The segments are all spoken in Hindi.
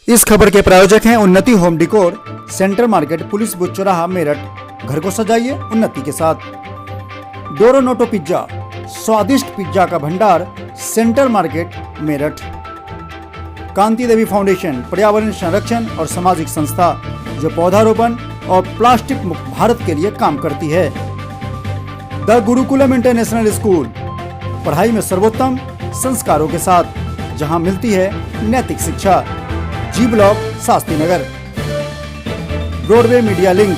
इस खबर के प्रायोजक हैं उन्नति home डिकोर, centre market, police booth चौराहा, मेरठ। घर को सजाइए उन्नति के साथ। डोरोनोटो पिज्जा, स्वादिष्ट पिज्जा का भंडार, सेंटर मार्केट, मेरठ। कांति देवी फाउंडेशन, पर्यावरण संरक्षण और सामाजिक संस्था जो पौधारोपण और प्लास्टिक मुक्त भारत के लिए काम करती है। द गुरुकुलम इंटरनेशनल स्कूल, पढ़ाई में सर्वोत्तम संस्कारों के साथ, जहां मिलती है नैतिक शिक्षा। जी block, Shastri Nagar. Broadway media link,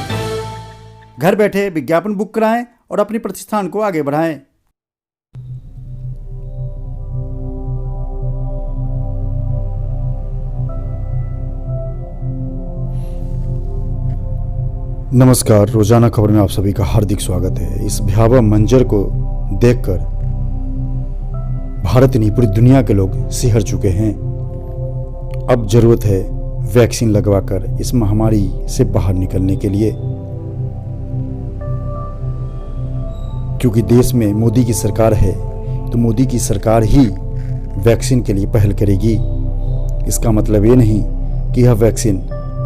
घर बैठे विज्ञापन बुक कराएं और अपनी प्रतिष्ठान को आगे बढ़ाएं। नमस्कार, रोजाना खबर में आप सभी का हार्दिक स्वागत है। इस भयावह मंजर को देखकर भारत नहीं पूरी दुनिया के लोग सिहर चुके हैं। अब जरूरत है वैक्सीन लगवाकर इस महामारी से बाहर निकलने के लिए, क्योंकि देश में मोदी की सरकार है तो मोदी की सरकार ही वैक्सीन के लिए पहल करेगी। इसका मतलब ये नहीं कि यह वैक्सीन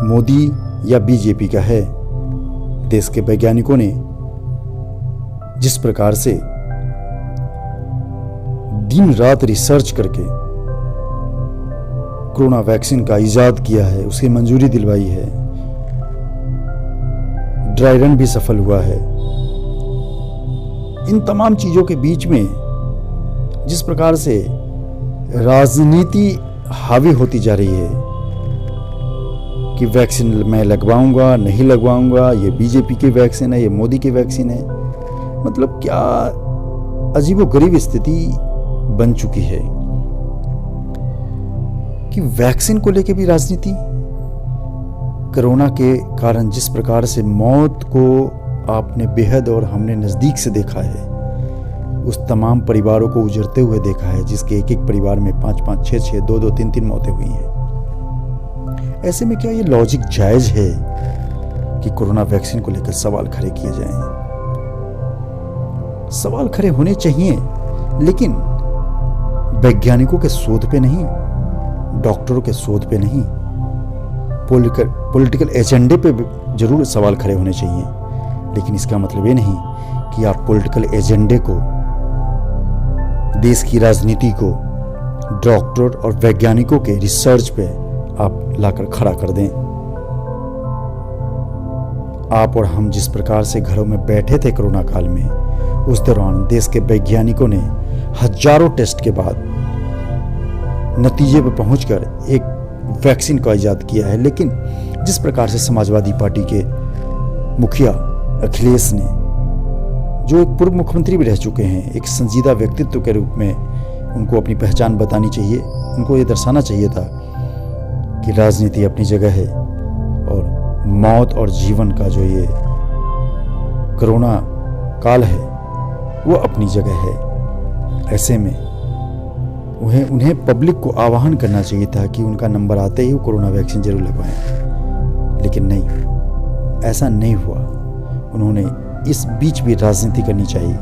मोदी या बीजेपी का है। देश के वैज्ञानिकों ने जिस प्रकार से दिन रात रिसर्च करके कोरोना वैक्सीन का इजाद किया है, उसकी मंजूरी दिलवाई है, ड्राई रन भी सफल हुआ है। इन तमाम चीजों के बीच में जिस प्रकार से राजनीति हावी होती जा रही है कि वैक्सीन मैं लगवाऊंगा नहीं लगवाऊंगा, ये बीजेपी की वैक्सीन है, ये मोदी की वैक्सीन है, मतलब क्या अजीबोगरीब स्थिति बन चुकी है कि वैक्सीन को लेकर भी राजनीति। कोरोना के कारण जिस प्रकार से मौत को आपने बेहद और हमने नजदीक से देखा है, उस तमाम परिवारों को उजड़ते हुए देखा है, जिसके एक एक परिवार में 5-5, 6-6, 2-2, 3-3 मौतें हुई हैं। ऐसे में क्या ये लॉजिक जायज है कि कोरोना वैक्सीन को लेकर सवाल खड़े किए जाएं? सवाल खड़े होने चाहिए, लेकिन वैज्ञानिकों के शोध पे नहीं, डॉक्टरों के शोध पे नहीं, पॉलिटिकल एजेंडे पे जरूर सवाल खड़े होने चाहिए। लेकिन इसका मतलब ये नहीं कि आप पॉलिटिकल एजेंडे को, देश की राजनीति को डॉक्टर और वैज्ञानिकों के रिसर्च पे आप लाकर खड़ा कर दें। आप और हम जिस प्रकार से घरों में बैठे थे कोरोना काल में, उस दौरान देश के वैज्ञानिकों ने हजारों टेस्ट के बाद नतीजे पर पहुंचकर एक वैक्सीन का इजाद किया है। लेकिन जिस प्रकार से समाजवादी पार्टी के मुखिया अखिलेश ने, जो एक पूर्व मुख्यमंत्री भी रह चुके हैं, एक संजीदा व्यक्तित्व के रूप में उनको अपनी पहचान बतानी चाहिए, उनको ये दर्शाना चाहिए था कि राजनीति अपनी जगह है और मौत और जीवन का जो ये कोरोना काल है वो अपनी जगह है। ऐसे में उन्हें पब्लिक को आह्वान करना चाहिए था कि उनका नंबर आते ही वो कोरोना वैक्सीन जरूर लगवाएं। लेकिन नहीं, ऐसा नहीं हुआ। उन्होंने इस बीच भी राजनीति करनी चाहिए।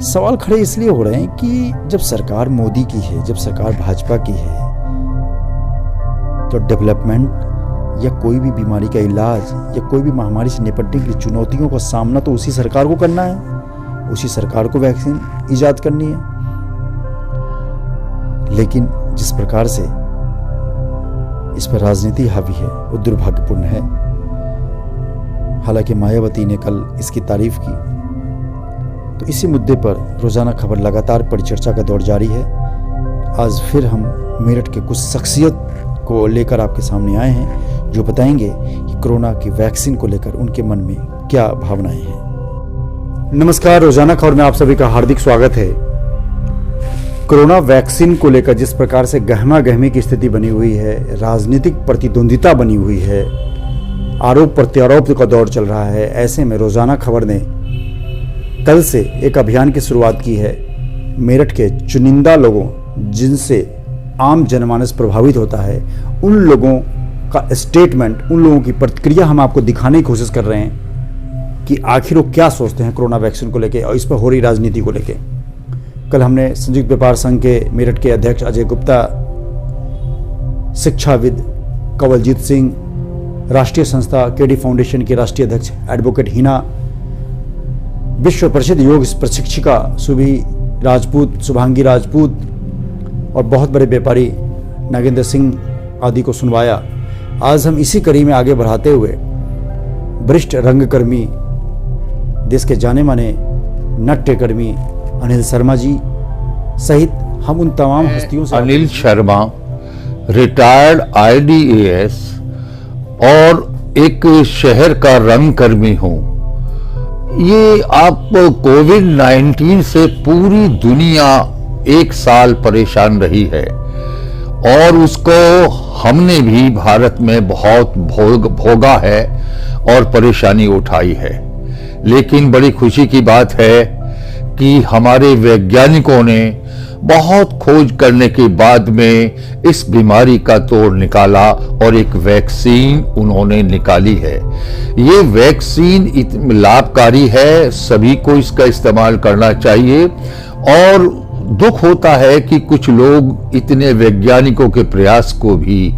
सवाल खड़े इसलिए हो रहे हैं कि जब सरकार मोदी की है, जब सरकार भाजपा की है, तो डेवलपमेंट या कोई भी बीमारी का इलाज या कोई भी महामारी से निपटने की चुनौतियों का सामना तो उसी सरकार को करना है, उसी सरकार को वैक्सीन इजाद करनी है। लेकिन जिस प्रकार से इस पर राजनीति हावी है वो दुर्भाग्यपूर्ण है। हालांकि मायावती ने कल इसकी तारीफ की, तो इसी मुद्दे पर रोजाना खबर लगातार परिचर्चा का दौर जारी है। आज फिर हम मेरठ के कुछ शख्सियत को लेकर आपके सामने आए हैं, जो बताएंगे कि कोरोना की वैक्सीन को लेकर उनके मन में क्या भावनाएं हैं। नमस्कार, रोजाना खबर में आप सभी का हार्दिक स्वागत है। कोरोना वैक्सीन को लेकर जिस प्रकार से गहमा गहमी की स्थिति बनी हुई है, राजनीतिक प्रतिद्वंदिता बनी हुई है, आरोप प्रत्यारोप का दौर चल रहा है, ऐसे में रोजाना खबर ने कल से एक अभियान की शुरुआत की है। मेरठ के चुनिंदा लोगों, जिनसे आम जनमानस प्रभावित होता है, उन लोगों का स्टेटमेंट, उन लोगों की प्रतिक्रिया हम आपको दिखाने की कोशिश कर रहे हैं कि आखिर वो क्या सोचते हैं कोरोना वैक्सीन को लेकर और इस पर हो रही राजनीति को लेकर। कल हमने संयुक्त व्यापार संघ के मेरठ के अध्यक्ष अजय गुप्ता शिक्षाविद कंवलजीत सिंह, राष्ट्रीय संस्था केडी फाउंडेशन के राष्ट्रीय अध्यक्ष एडवोकेट हिना, विश्व प्रसिद्ध योग प्रशिक्षिका सुभी राजपूत, शुभांगी राजपूत और बहुत बड़े व्यापारी नागेंद्र सिंह आदि को सुनवाया। आज हम इसी कड़ी में आगे बढ़ाते हुए वरिष्ठ रंगकर्मी, देश के जाने माने नाट्यकर्मी अनिल शर्मा जी सहित हम उन तमाम हस्तियों से अनिल शर्मा रिटायर्ड IDAS और एक शहर का रंगकर्मी हूँ। ये आप कोविड-19 से पूरी दुनिया 1 साल परेशान रही है और उसको हमने भी भारत में बहुत भोगा है और परेशानी उठाई है। लेकिन बड़ी खुशी की बात है कि हमारे वैज्ञानिकों ने बहुत खोज करने के बाद में इस बीमारी का तोड़ निकाला और एक वैक्सीन उन्होंने निकाली है। ये वैक्सीन इतनी लाभकारी है, सभी को इसका इस्तेमाल करना चाहिए। और दुख होता है कि कुछ लोग इतने वैज्ञानिकों के प्रयास को भी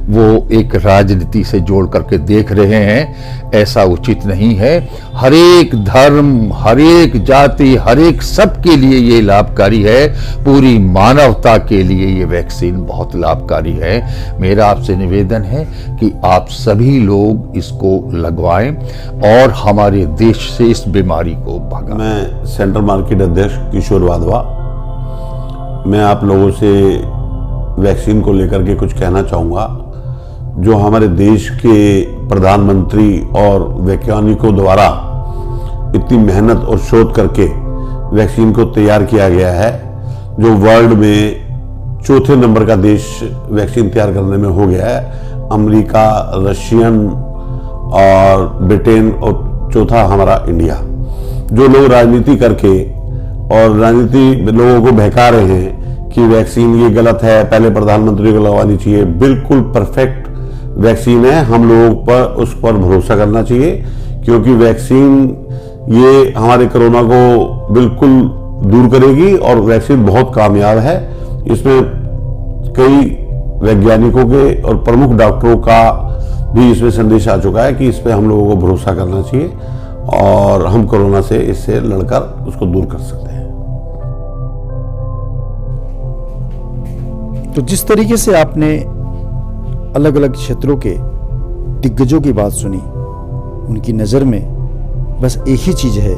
वो एक राजनीति से जोड़ करके देख रहे हैं। ऐसा उचित नहीं है। हर एक धर्म, हर एक जाति, हर एक सबके लिए ये लाभकारी है। पूरी मानवता के लिए ये वैक्सीन बहुत लाभकारी है। मेरा आपसे निवेदन है कि आप सभी लोग इसको लगवाएं और हमारे देश से इस बीमारी को भगाएं। मैं सेंट्रल मार्केट अध्यक्ष किशोर वाधवा, मैं आप लोगों से वैक्सीन को लेकर के कुछ कहना चाहूँगा। जो हमारे देश के प्रधानमंत्री और वैज्ञानिकों द्वारा इतनी मेहनत और शोध करके वैक्सीन को तैयार किया गया है, जो वर्ल्ड में 4थे नंबर का देश वैक्सीन तैयार करने में हो गया है। अमेरिका, रशियन और ब्रिटेन और चौथा हमारा इंडिया। जो लोग राजनीति करके और राजनीति लोगों को बहका रहे हैं कि वैक्सीन ये गलत है, पहले प्रधानमंत्री को लगवानी चाहिए, बिल्कुल परफेक्ट वैक्सीन है। हम लोगों पर उस पर भरोसा करना चाहिए, क्योंकि वैक्सीन ये हमारे कोरोना को बिल्कुल दूर करेगी और वैक्सीन बहुत कामयाब है। इसमें कई वैज्ञानिकों के और प्रमुख डॉक्टरों का भी इसमें संदेश आ चुका है कि इस पर हम लोगों को भरोसा करना चाहिए और हम कोरोना से इससे लड़कर उसको दूर कर सकते हैं। तो जिस तरीके से आपने अलग अलग क्षेत्रों के दिग्गजों की बात सुनी, उनकी नज़र में बस एक ही चीज़ है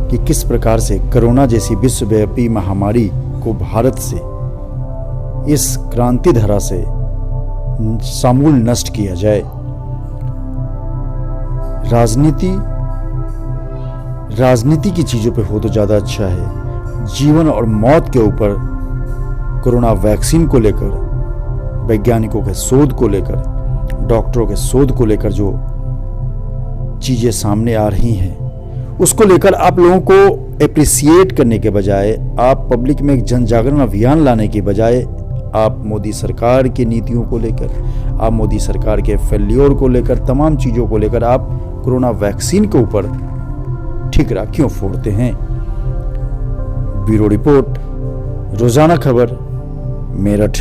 कि किस प्रकार से कोरोना जैसी विश्वव्यापी महामारी को भारत से, इस क्रांति धारा से समूल नष्ट किया जाए। राजनीति की चीज़ों पे हो तो ज़्यादा अच्छा है। जीवन और मौत के ऊपर कोरोना वैक्सीन को लेकर, वैज्ञानिकों के शोध को लेकर, डॉक्टरों के शोध को लेकर जो चीज़ें सामने आ रही हैं, उसको लेकर आप लोगों को एप्रिसिएट करने के बजाय, आप पब्लिक में एक जन जागरण अभियान लाने के बजाय, आप मोदी सरकार की नीतियों को लेकर, आप मोदी सरकार के फेल्योर को लेकर, तमाम चीज़ों को लेकर आप कोरोना वैक्सीन के ऊपर ठिकरा क्यों फोड़ते हैं? ब्यूरो रिपोर्ट, रोजाना खबर, मेरठ।